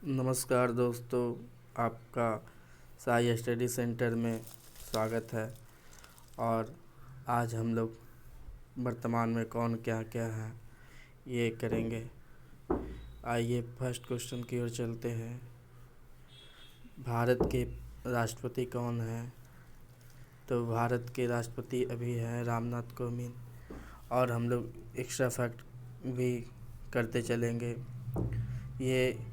नमस्कार दोस्तों, आपका साई स्टडी सेंटर में स्वागत है। और आज हम लोग वर्तमान में कौन क्या क्या है ये करेंगे। आइए फर्स्ट क्वेश्चन की ओर चलते हैं। भारत के राष्ट्रपति कौन है? तो भारत के राष्ट्रपति अभी हैं रामनाथ कोविंद। और हम लोग एक्स्ट्रा फैक्ट भी करते चलेंगे। ये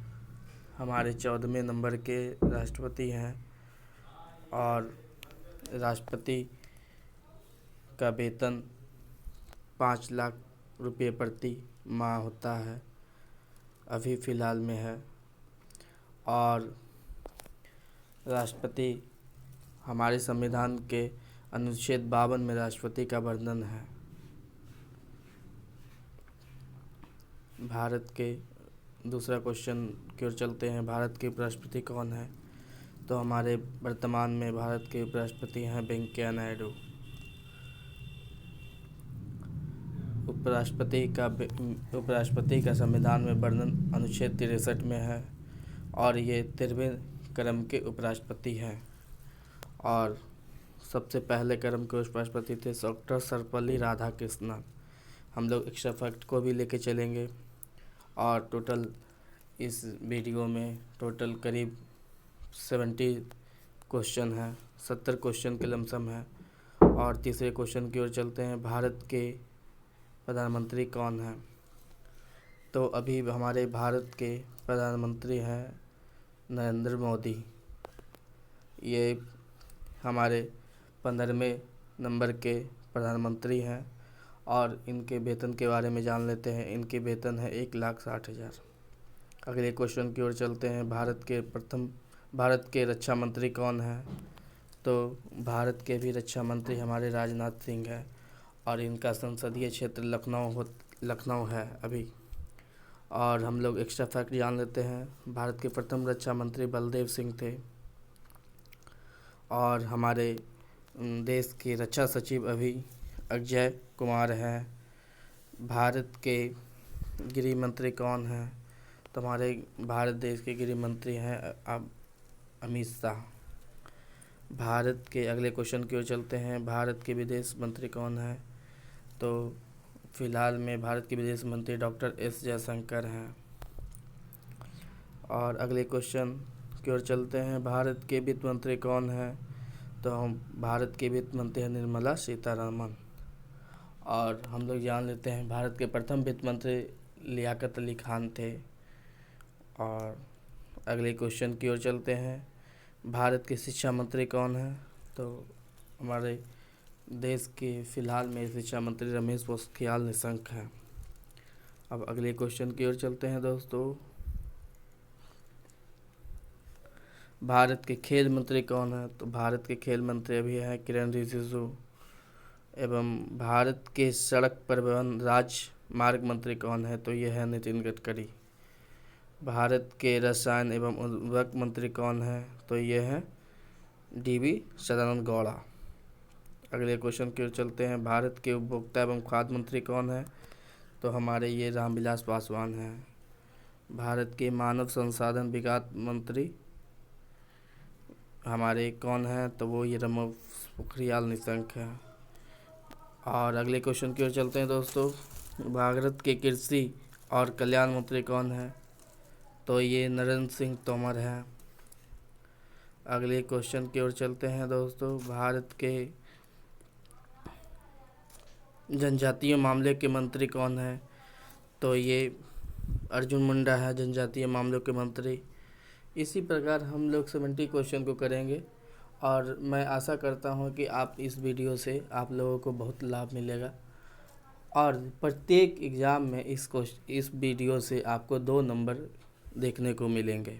हमारे 14वें नंबर के राष्ट्रपति हैं और राष्ट्रपति का वेतन 5 लाख रुपये प्रति माह होता है, अभी फ़िलहाल में है। और राष्ट्रपति हमारे संविधान के अनुच्छेद 52 में राष्ट्रपति का वर्णन है। भारत के दूसरा क्वेश्चन की ओर चलते हैं। भारत के उपराष्ट्रपति कौन है? तो हमारे वर्तमान में भारत के उपराष्ट्रपति हैं वेंकैया नायडू। उपराष्ट्रपति का संविधान में वर्णन अनुच्छेद 63 में है और ये 13वें क्रम के उपराष्ट्रपति हैं। और सबसे पहले क्रम के उपराष्ट्रपति थे डॉक्टर सर्वपल्ली राधाकृष्णन। हम लोग एक्स्ट्रा फैक्ट को भी लेके चलेंगे। और टोटल इस वीडियो में टोटल करीब 70 क्वेश्चन है, 70 क्वेश्चन के लमसम है। और तीसरे क्वेश्चन की ओर चलते हैं। भारत के प्रधानमंत्री कौन हैं? तो अभी हमारे भारत के प्रधानमंत्री हैं नरेंद्र मोदी। ये हमारे 15वें नंबर के प्रधानमंत्री हैं। और इनके वेतन के बारे में जान लेते हैं। इनके वेतन है 1,60,000। अगले क्वेश्चन की ओर चलते हैं। भारत के रक्षा मंत्री कौन हैं? तो भारत के भी रक्षा मंत्री हमारे राजनाथ सिंह हैं और इनका संसदीय क्षेत्र लखनऊ है अभी। और हम लोग एक्स्ट्रा फैक्ट जान लेते हैं। भारत के प्रथम रक्षा मंत्री बलदेव सिंह थे। और हमारे देश के रक्षा सचिव अभी अजय कुमार हैं। भारत के गृह मंत्री कौन हैं? तो हमारे भारत देश के गृह मंत्री हैं अमित शाह। भारत के अगले क्वेश्चन की ओर चलते हैं। भारत के विदेश मंत्री कौन हैं? तो फिलहाल में भारत के विदेश मंत्री डॉक्टर एस जयशंकर हैं। और अगले क्वेश्चन की ओर चलते हैं। भारत के वित्त मंत्री कौन हैं? तो हम भारत के वित्त मंत्री हैं निर्मला सीतारमण। और हम लोग जान लेते हैं भारत के प्रथम वित्त मंत्री लियाकत अली खान थे। और अगले क्वेश्चन की ओर चलते हैं। भारत के शिक्षा मंत्री कौन हैं? तो हमारे देश के फ़िलहाल में शिक्षा मंत्री रमेश पोखरियाल निशंक हैं। अब अगले क्वेश्चन की ओर चलते हैं दोस्तों। भारत के खेल मंत्री कौन हैं? तो भारत के खेल मंत्री अभी हैं किरण रिजिजू। एवं भारत के सड़क परिवहन राजमार्ग मंत्री कौन है? तो ये है नितिन गडकरी। भारत के रसायन एवं उर्वरक मंत्री कौन है? तो ये हैं DV सदानंद गौड़ा। अगले क्वेश्चन की ओर चलते हैं। भारत के उपभोक्ता एवं खाद्य मंत्री कौन है? तो हमारे ये रामविलास पासवान हैं। भारत के मानव संसाधन विकास मंत्री हमारे कौन हैं? तो वो ये रमेश पोखरियाल निशंक हैं। और अगले क्वेश्चन की ओर चलते हैं दोस्तों। भारत के कृषि और कल्याण मंत्री कौन है? तो ये नरेंद्र सिंह तोमर हैं। अगले क्वेश्चन की ओर चलते हैं दोस्तों। भारत के जनजातीय मामले के मंत्री कौन है? तो ये अर्जुन मुंडा है जनजातीय मामलों के मंत्री। इसी प्रकार हम लोग 70 क्वेश्चन को करेंगे। और मैं आशा करता हूं कि आप इस वीडियो से आप लोगों को बहुत लाभ मिलेगा। और प्रत्येक एग्ज़ाम में इस वीडियो से आपको 2 नंबर देखने को मिलेंगे।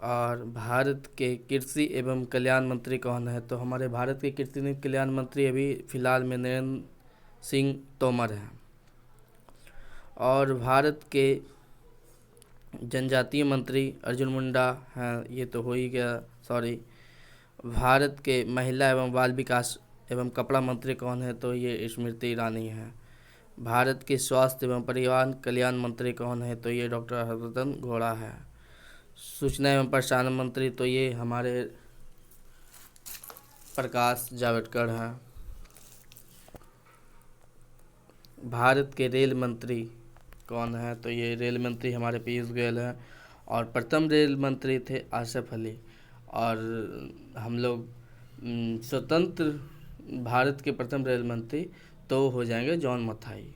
और भारत के कृषि एवं कल्याण मंत्री कौन है? तो हमारे भारत के कृषि एवं कल्याण मंत्री अभी फ़िलहाल में नरेंद्र सिंह तोमर हैं। और भारत के जनजातीय मंत्री अर्जुन मुंडा हैं। ये तो हो ही गया, सॉरी। भारत के महिला एवं बाल विकास एवं कपड़ा मंत्री कौन है? तो ये स्मृति ईरानी हैं। भारत के स्वास्थ्य एवं परिवार कल्याण मंत्री कौन है? तो ये डॉक्टर हर्षवर्धन घोड़ा है। सूचना एवं प्रसारण मंत्री तो ये हमारे प्रकाश जावड़ेकर हैं। भारत के रेल मंत्री कौन है? तो ये रेल मंत्री हमारे पीयूष गोयल हैं। और प्रथम रेल मंत्री थे आसिफ अली। और हम लोग स्वतंत्र भारत के प्रथम रेल मंत्री तो हो जाएंगे जॉन मथाई।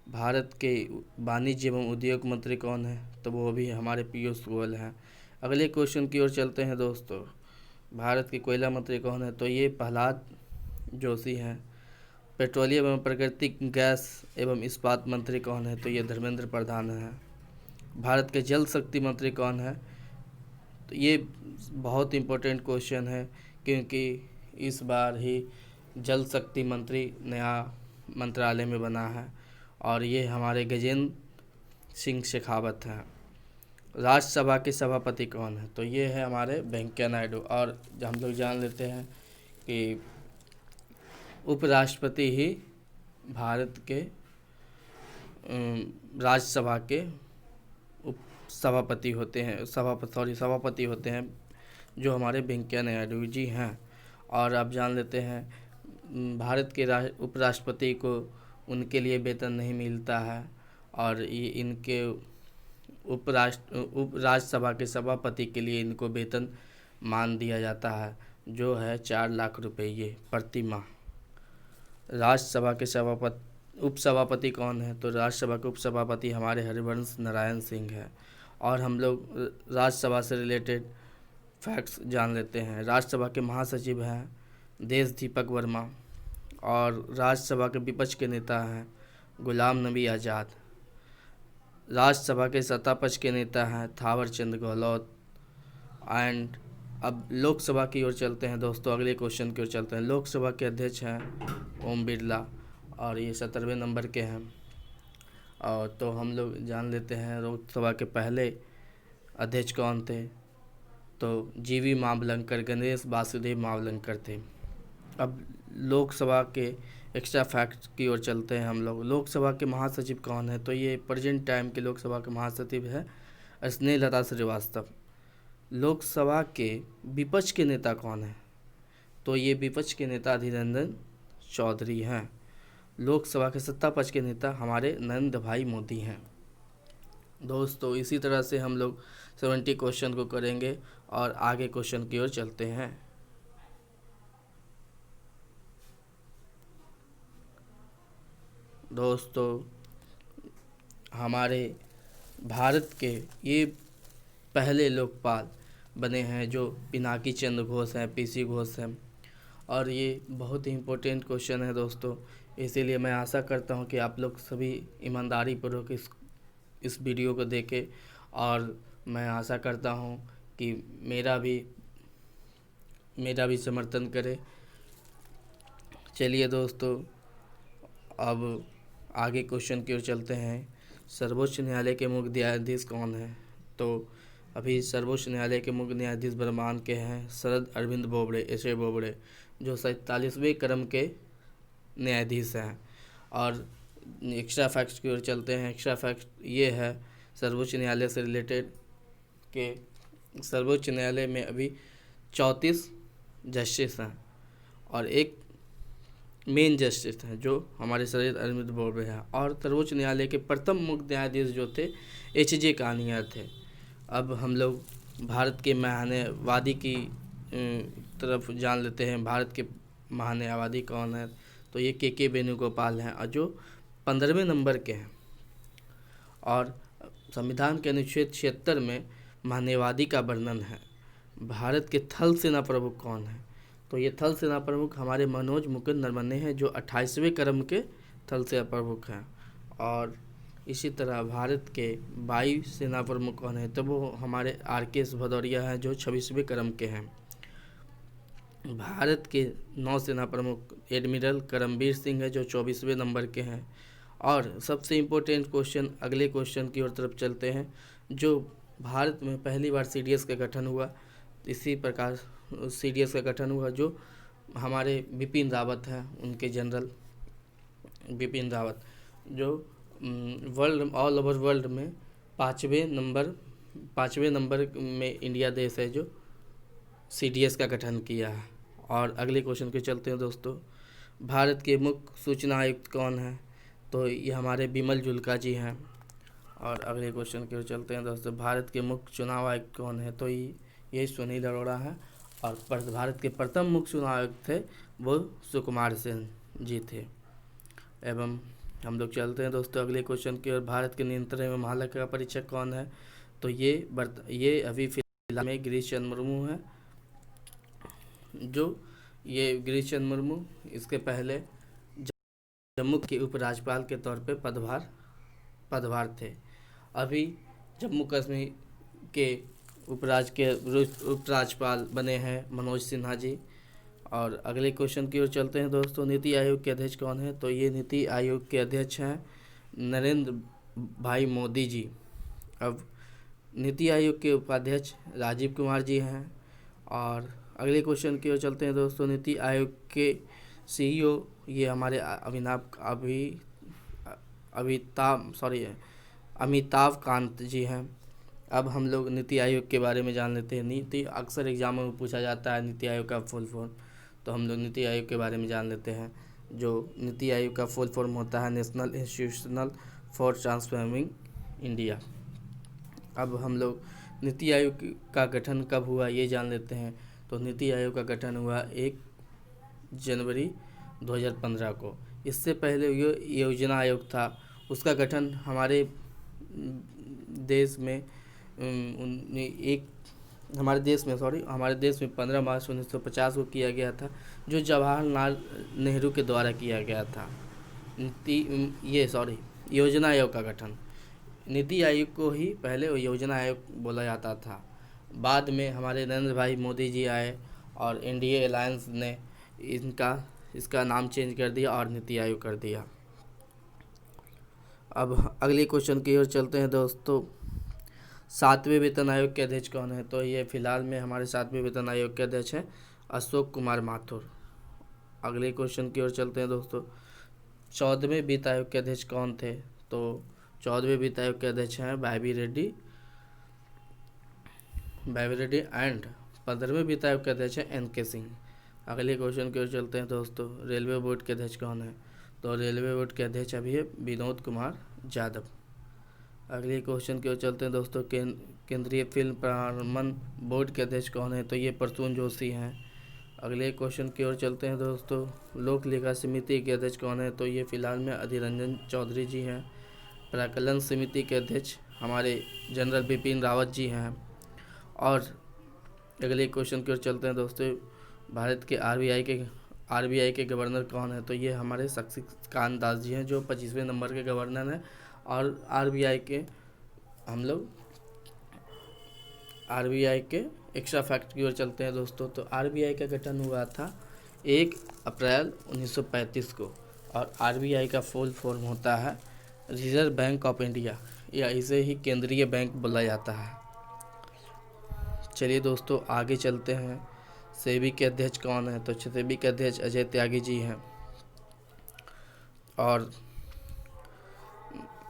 भारत के वाणिज्य एवं उद्योग मंत्री कौन है? तो वो भी हमारे पीयूष गोयल हैं। अगले क्वेश्चन की ओर चलते हैं दोस्तों। भारत के कोयला मंत्री कौन है? तो ये प्रहलाद जोशी हैं। पेट्रोलियम एवं प्राकृतिक गैस एवं इस्पात मंत्री कौन है? तो ये धर्मेंद्र प्रधान हैं। भारत के जल शक्ति मंत्री कौन है? तो ये बहुत इम्पोर्टेंट क्वेश्चन है, क्योंकि इस बार ही जल शक्ति मंत्री नया मंत्रालय में बना है और ये हमारे गजेंद्र सिंह शेखावत हैं। राज्यसभा के सभापति कौन है? तो ये है हमारे वेंकैया नायडू। और हम लोग जान लेते हैं कि उपराष्ट्रपति ही भारत के राज्यसभा के सभापति होते हैं, सभापति होते हैं, जो हमारे वेंकैया नायडू जी हैं। और अब जान लेते हैं भारत के उपराष्ट्रपति को उनके लिए वेतन नहीं मिलता है और ये इनके राज्यसभा के सभापति के लिए इनको वेतन मान दिया जाता है, जो है 4 लाख रुपये प्रति माह। राज्यसभा के उपसभापति कौन है? तो राज्यसभा के उपसभापति हमारे हरिवंश नारायण सिंह है। और हम लोग राज्यसभा से रिलेटेड फैक्ट्स जान लेते हैं। राज्यसभा के महासचिव हैं देश दीपक वर्मा। और राज्यसभा के विपक्ष के नेता हैं गुलाम नबी आज़ाद। राज्यसभा के सत्तापक्ष के नेता हैं थावर चंद गहलोत। एंड अब लोकसभा की ओर चलते हैं दोस्तों। अगले क्वेश्चन की ओर चलते हैं। लोकसभा के अध्यक्ष हैं ओम बिरला और ये 17वें नंबर के हैं। और तो हम लोग जान लेते हैं लोकसभा के पहले अध्यक्ष कौन थे? तो जीवी मावलंकर, गणेश वासुदेव मावलंकर थे। अब लोकसभा के एक्स्ट्रा फैक्ट की ओर चलते हैं हम लोग। लोकसभा के महासचिव कौन है? तो ये प्रेजेंट टाइम के लोकसभा के महासचिव है स्नेहलता श्रीवास्तव। लोकसभा के विपक्ष के नेता कौन है? तो ये विपक्ष के नेता अधीर रंजन चौधरी हैं। लोकसभा के सत्ता पक्ष के नेता हमारे नरेंद्र भाई मोदी हैं। दोस्तों इसी तरह से हम लोग 70 क्वेश्चन को करेंगे और आगे क्वेश्चन की ओर चलते हैं। दोस्तों हमारे भारत के ये पहले लोकपाल बने हैं जो पिनाकी चंद्र घोष हैं, पीसी घोष हैं। और ये बहुत ही इम्पोर्टेंट क्वेश्चन है दोस्तों, इसीलिए मैं आशा करता हूँ कि आप लोग सभी ईमानदारी पूर्वक इस वीडियो को देखें और मैं आशा करता हूँ कि मेरा भी समर्थन करें। चलिए दोस्तों अब आगे क्वेश्चन की ओर चलते हैं। सर्वोच्च न्यायालय के मुख्य न्यायाधीश कौन है? तो अभी सर्वोच्च न्यायालय के मुख्य न्यायाधीश वर्तमान के हैं शरद अरविंद बोबड़े, एस.ए. बोबड़े, जो 47वें क्रम के न्यायाधीश हैं। और एक्स्ट्रा फैक्ट्स की ओर चलते हैं। एक्स्ट्रा फैक्ट ये है सर्वोच्च न्यायालय से रिलेटेड कि सर्वोच्च न्यायालय में अभी 34 जस्टिस हैं और एक मेन जस्टिस हैं जो हमारे शरद अरविंद बोबड़े हैं। और सर्वोच्च न्यायालय के प्रथम मुख्य न्यायाधीश जो थे H.J. कानिया थे। अब हम लोग भारत के महान्यायवादी की तरफ जान लेते हैं। भारत के महान्यायवादी कौन है? तो ये के वेणुगोपाल हैं और जो 15वें नंबर के हैं। और संविधान के अनुच्छेद 76 में महान्यायवादी का वर्णन है। भारत के थल सेना प्रमुख कौन है? तो ये थल सेना प्रमुख हमारे मनोज मुकुंद नरवणे हैं जो 28वें क्रम के थल सेना प्रमुख हैं। और इसी तरह भारत के वायु सेना प्रमुख कौन है? तो वो हमारे R.K. भदौरिया हैं जो 26वें क्रम के हैं। भारत के नौसेना प्रमुख एडमिरल करमबीर सिंह है जो 24वें नंबर के हैं। और सबसे इम्पोर्टेंट क्वेश्चन अगले क्वेश्चन की ओर तरफ चलते हैं। जो भारत में पहली बार CDS का गठन हुआ, इसी प्रकार CDS का गठन हुआ जो हमारे बिपिन रावत हैं, उनके जनरल बिपिन रावत। जो वर्ल्ड ऑल ओवर वर्ल्ड में पाँचवें नंबर में इंडिया देश है जो CDS का गठन किया है। और अगले क्वेश्चन के चलते हैं दोस्तों, भारत के मुख्य सूचना आयुक्त कौन है? तो ये हमारे बिमल जुल्का जी हैं। और अगले क्वेश्चन की ओर चलते हैं दोस्तों, भारत के मुख्य चुनाव आयुक्त कौन है? तो ये सुनील अरोड़ा है। और भारत के प्रथम मुख्य चुनाव आयुक्त थे वो सुकुमार सेन जी थे। एवं हम लोग चलते हैं दोस्तों अगले क्वेश्चन की ओर, भारत के नियंत्रण एवं महालेखा का परीक्षक कौन है? तो ये अभी फिलहाल में गिरीश चंद्र मुर्मू है। जो ये गिरीश चंद्र मुर्मू इसके पहले जम्मू के उपराज्यपाल के तौर पे पदभार थे। अभी जम्मू कश्मीर के उपराज्यपाल बने हैं मनोज सिन्हा जी। और अगले क्वेश्चन की ओर चलते हैं दोस्तों, नीति आयोग के अध्यक्ष कौन है? तो ये नीति आयोग के अध्यक्ष हैं नरेंद्र भाई मोदी जी। अब नीति आयोग के उपाध्यक्ष राजीव कुमार जी हैं। और अगले क्वेश्चन की ओर चलते हैं दोस्तों, नीति आयोग के CEO ये हमारे अमिताभ कांत जी हैं। अब हम लोग नीति आयोग के बारे में जान लेते हैं। नीति अक्सर एग्जामों में पूछा जाता है नीति आयोग का फुल फॉर्म, तो हम लोग नीति आयोग के बारे में जान लेते हैं। जो नीति आयोग का फुल फॉर्म होता है national institutional for transforming India. अब हम लोग नीति आयोग का गठन कब हुआ ये जान लेते हैं। तो नीति आयोग का गठन हुआ 1 जनवरी 2015 को। इससे पहले ये योजना आयोग था, उसका गठन हमारे देश में 15 मार्च 1950 को किया गया था, जो जवाहरलाल नेहरू के द्वारा किया गया था। योजना आयोग का गठन, नीति आयोग को ही पहले योजना आयोग बोला जाता था। बाद में हमारे नरेंद्र भाई मोदी जी आए और NDA अलायंस ने इसका नाम चेंज कर दिया और नीति आयोग कर दिया। अब अगले क्वेश्चन की ओर चलते हैं दोस्तों, 7वें वेतन आयोग के अध्यक्ष कौन है? तो ये फिलहाल में हमारे 7वें वेतन आयोग के अध्यक्ष हैं अशोक कुमार माथुर। अगले क्वेश्चन की ओर चलते हैं दोस्तों, 14वें वित्त आयोग के अध्यक्ष कौन थे? तो 14वें वित्त आयोग के अध्यक्ष हैं वाईवी रेड्डी एंड 15वें वित्त आयोग के अध्यक्ष हैं NK सिंह। अगले क्वेश्चन की ओर चलते हैं दोस्तों, रेलवे बोर्ड के अध्यक्ष कौन है? तो रेलवे बोर्ड के अध्यक्ष अभी है विनोद कुमार यादव। अगले क्वेश्चन की ओर चलते हैं दोस्तों, केंद्रीय फिल्म प्रमाणन बोर्ड के अध्यक्ष कौन है? तो ये प्रसून जोशी हैं। अगले क्वेश्चन की ओर चलते हैं दोस्तों, लोक लेखा समिति के अध्यक्ष कौन है? तो ये फिलहाल में अधीर रंजन चौधरी जी हैं। प्राक्कलन समिति के अध्यक्ष हमारे जनरल बिपिन रावत जी हैं। और अगले क्वेश्चन की ओर चलते हैं दोस्तों, भारत के RBI के गवर्नर कौन है? तो ये हमारे शक्तिकांत दास जी हैं, जो 25वें नंबर के गवर्नर हैं। और RBI के एक्स्ट्रा फैक्ट की ओर चलते हैं दोस्तों। तो RBI का गठन हुआ था 1 अप्रैल 1935 को। और RBI का फुल फॉर्म होता है रिजर्व बैंक ऑफ इंडिया, या इसे ही केंद्रीय बैंक बोला जाता है। चलिए दोस्तों आगे चलते हैं, सेबी के अध्यक्ष कौन है? तो सेबी के अध्यक्ष अजय त्यागी जी हैं। और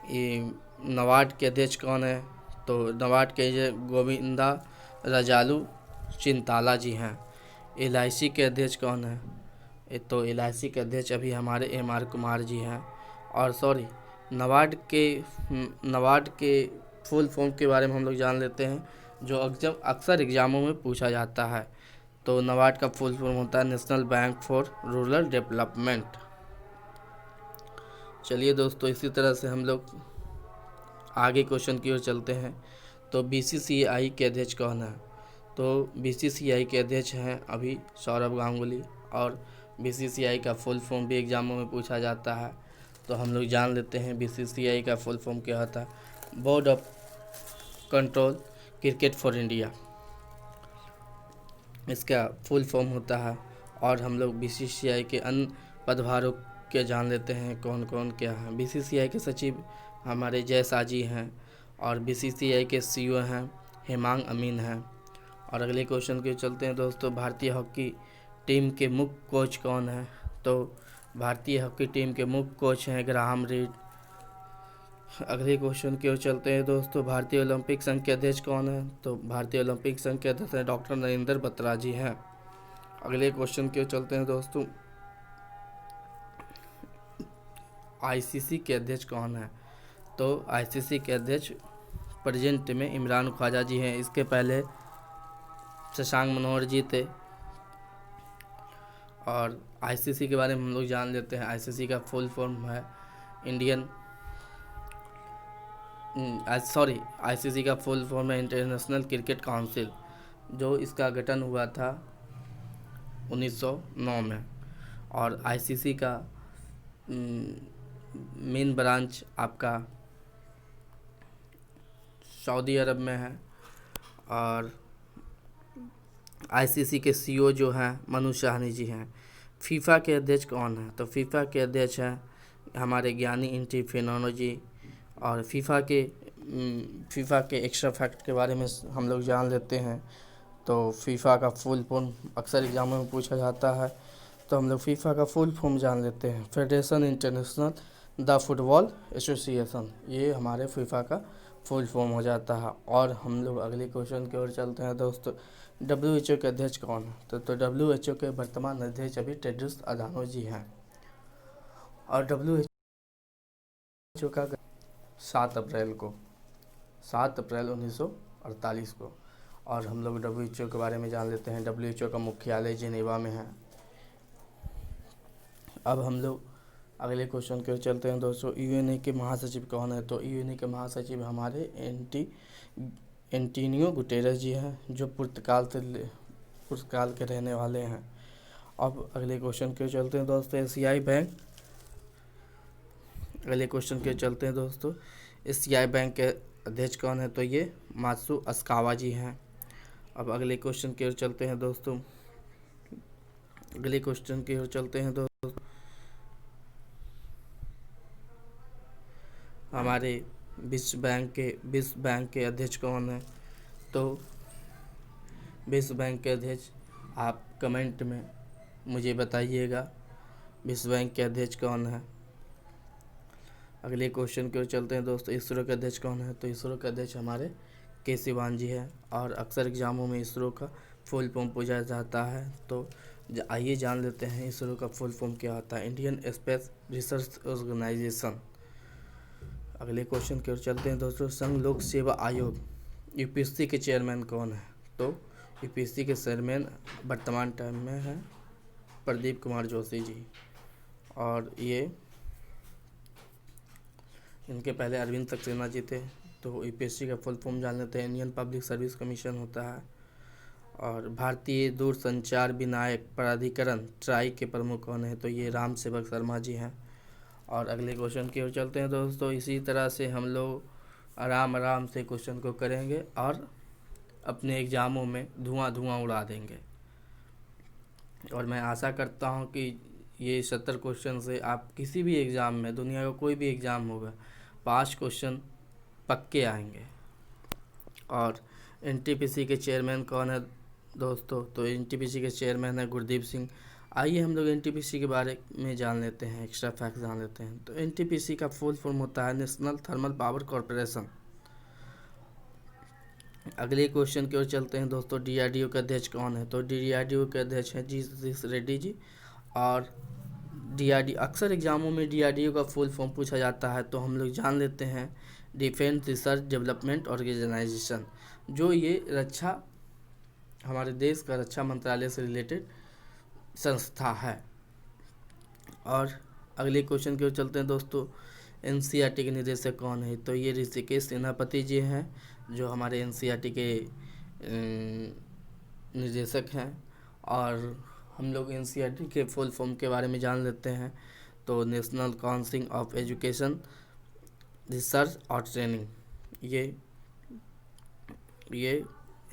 ये नबार्ड के अध्यक्ष कौन है? तो नबार्ड के गोविंदा रजालू चिंताला जी हैं। LIC के अध्यक्ष कौन है? तो LIC के अध्यक्ष अभी हमारे MR कुमार जी हैं। और नबार्ड के फुल फॉर्म के बारे में हम लोग जान लेते हैं, जो अक्सर एग्जामों में पूछा जाता है। तो नबार्ड का फुल फॉर्म होता है national bank for rural development. चलिए दोस्तों इसी तरह से हम लोग आगे क्वेश्चन की ओर चलते हैं। तो BCCI के अध्यक्ष कौन है? तो BCCI के अध्यक्ष हैं अभी सौरभ गांगुली। और BCCI का फुल फॉर्म भी एग्जामों में पूछा जाता है, तो हम लोग जान लेते हैं BCCI का फुल फॉर्म क्या होता है। Board of control cricket for India, इसका फुल फॉर्म होता है। और हम लोग BCCI के अन्य पदभारों के जान लेते हैं कौन कौन क्या है। BCCI के सचिव हमारे जय शाह जी हैं। और BCCI के CEO हैं हेमांग अमीन हैं। और अगले क्वेश्चन के चलते हैं दोस्तों, भारतीय हॉकी टीम के मुख्य कोच कौन है? तो भारतीय हॉकी टीम के मुख्य कोच हैं ग्राहम रीड। अगले क्वेश्चन की ओर चलते हैं दोस्तों। भारतीय ओलंपिक संघ के अध्यक्ष कौन है? तो भारतीय ओलंपिक संघ के अध्यक्ष हैं डॉक्टर नरेंद्र बत्रा जी हैं। अगले क्वेश्चन की ओर चलते हैं दोस्तों। आईसीसी के अध्यक्ष कौन है? तो आईसीसी के अध्यक्ष प्रेजेंट में इमरान ख्वाजा जी हैं। इसके पहले शशांक मनोहर जी थे। और आईसीसी के बारे में हम लोग जान लेते हैं। आईसीसी का फुल फॉर्म है आईसीसी का फुल फॉर्म है इंटरनेशनल क्रिकेट काउंसिल, जो इसका गठन हुआ था 1909 में। और आईसीसी का मेन ब्रांच आपका सऊदी अरब में है। और आईसीसी के सीईओ जो हैं मनु शाहनी जी हैं। फीफा के अध्यक्ष कौन है? तो फीफा के अध्यक्ष हैं हमारे ज्ञानी इन्फान्टिनो जी। और फीफा के एक्स्ट्रा फैक्ट के बारे में हम लोग जान लेते हैं। तो फीफा का फुल फॉर्म अक्सर एग्जामों में पूछा जाता है, तो हम लोग फीफा का फुल फॉर्म जान लेते हैं। Federation international the football association, ये हमारे फीफा का फुल फॉर्म हो जाता है। और हम लोग अगले क्वेश्चन की ओर चलते हैं दोस्तों। WHO के अध्यक्ष कौन है? तो WHO के वर्तमान अध्यक्ष अभी टेड्रोस अधानोम जी हैं। और WHO का 7 अप्रैल 1948 को। और हम लोग WHO के बारे में जान लेते हैं। WHO का मुख्यालय जिनेवा में है। अब हम लोग अगले क्वेश्चन की ओर चलते हैं दोस्तों। यूएनए के महासचिव कौन है? तो यूएनए के महासचिव हमारे एंटोनियो गुटेरेस जी हैं, जो पुर्तगाल के रहने वाले हैं। अब अगले क्वेश्चन की ओर चलते हैं दोस्तों। एशियाई बैंक के अध्यक्ष कौन है? तो ये मात्सु अस्कावा जी हैं। अब अगले क्वेश्चन की ओर चलते हैं दोस्तों। हमारे विश्व बैंक के अध्यक्ष कौन है? तो विश्व बैंक के अध्यक्ष आप कमेंट में मुझे बताइएगा, विश्व बैंक के अध्यक्ष कौन है। अगले क्वेश्चन की ओर चलते हैं दोस्तों। इसरो के अध्यक्ष कौन है? तो इसरो के अध्यक्ष हमारे के सिवान जी हैं। और अक्सर एग्जामों में इसरो का फुल फॉर्म पूछा जाता है, तो आइए जान लेते हैं इसरो का फुल फॉर्म क्या होता है। Indian Space Research Organisation. अगले क्वेश्चन की ओर चलते हैं दोस्तों। संघ लोक सेवा आयोग यूपीएससी के चेयरमैन कौन है? तो यूपीएससी के चेयरमैन वर्तमान टाइम में है प्रदीप कुमार जोशी जी। और ये इनके पहले अरविंद सक्सेना जी थे। तो यूपीएससी का फुल फॉर्म जान लेते हैं। इंडियन पब्लिक सर्विस कमीशन होता है। और भारतीय दूरसंचार विनायक प्राधिकरण ट्राई के प्रमुख कौन है? तो ये राम सेवक शर्मा जी हैं। और अगले क्वेश्चन की ओर चलते हैं दोस्तों। इसी तरह से हम लोग आराम से क्वेश्चन को करेंगे और अपने एग्ज़ामों में धुआं उड़ा देंगे। और मैं आशा करता हूं कि ये 70 क्वेश्चन से आप किसी भी एग्ज़ाम में, दुनिया का कोई भी एग्ज़ाम होगा, 5 क्वेश्चन पक्के आएंगे। और एनटीपीसी के चेयरमैन कौन है दोस्तों? तो एनटीपीसी के चेयरमैन है गुरदीप सिंह। आइए हम लोग एनटीपीसी के बारे में जान लेते हैं, एक्स्ट्रा फैक्ट जान लेते हैं। तो एनटीपीसी का फुल फॉर्म होता है नेशनल थर्मल पावर कॉरपोरेशन। अगले क्वेश्चन की ओर चलते हैं दोस्तों। डीआरडीओ के अध्यक्ष कौन है? तो डीआरडीओ के अध्यक्ष हैं जी सतीश रेड्डी जी। और डीआरडीओ अक्सर एग्जामों में डीआरडीओ का फुल फॉर्म पूछा जाता है, तो हम लोग जान लेते हैं डिफेंस रिसर्च डेवलपमेंट ऑर्गेनाइजेशन, जो ये हमारे देश का रक्षा मंत्रालय से रिलेटेड संस्था है। और अगले क्वेश्चन की ओर चलते हैं दोस्तों। एनसीईआरटी के निदेशक कौन है? तो ये ऋषिकेश सेनापति जी हैं, जो हमारे एनसीईआरटी के निदेशक हैं। और हम लोग एनसीईआरटी के फुल फॉर्म के बारे में जान लेते हैं। तो national council of education research और ट्रेनिंग, ये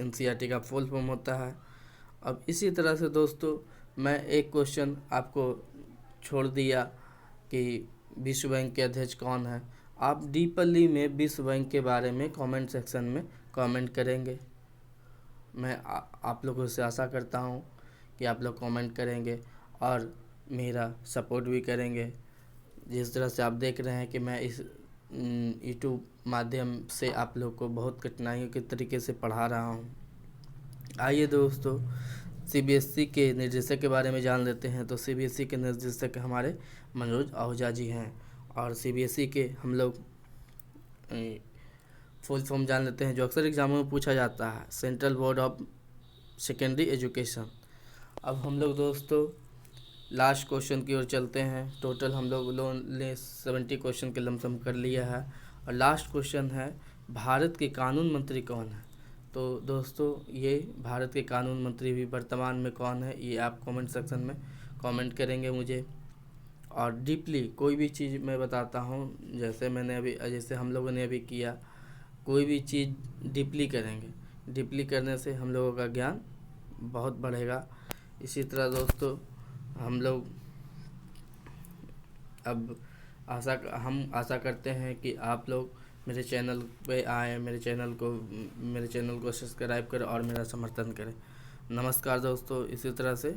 एनसीईआरटी का फुल फॉर्म होता है। अब इसी तरह से दोस्तों मैं एक क्वेश्चन आपको छोड़ दिया कि विश्व बैंक के अध्यक्ष कौन है। आप डीपली में विश्व बैंक के बारे में कमेंट सेक्शन में कमेंट करेंगे। मैं आप लोगों से आशा करता हूं कि आप लोग कमेंट करेंगे और मेरा सपोर्ट भी करेंगे। जिस तरह से आप देख रहे हैं कि मैं इस यूट्यूब माध्यम से आप लोग को बहुत कठिनाइयों के तरीके से पढ़ा रहा हूँ। आइए दोस्तों, सीबीएसई के निर्देशक के बारे में जान लेते हैं। तो सीबीएसई के निर्देशक हमारे मनोज आहूजा जी हैं। और सीबीएसई के हम लोग फुल फॉर्म जान लेते हैं, जो अक्सर एग्जामों में पूछा जाता है, central board of secondary education. अब हम लोग दोस्तों लास्ट क्वेश्चन की ओर चलते हैं। टोटल हम लोग ने 70 क्वेश्चन के लमसम कर लिया है। और लास्ट क्वेश्चन है, भारत के कानून मंत्री कौन है? तो दोस्तों ये भारत के कानून मंत्री भी वर्तमान में कौन है, ये आप कमेंट सेक्शन में कमेंट करेंगे मुझे। और डीपली कोई भी चीज़ मैं बताता हूँ, जैसे हम लोगों ने अभी किया, कोई भी चीज़ डीपली करेंगे। डीपली करने से हम लोगों का ज्ञान बहुत बढ़ेगा। इसी तरह दोस्तों हम लोग अब हम आशा करते हैं कि आप लोग मेरे चैनल पे आएँ, मेरे चैनल को सब्सक्राइब करें और मेरा समर्थन करें। नमस्कार दोस्तों। इसी तरह से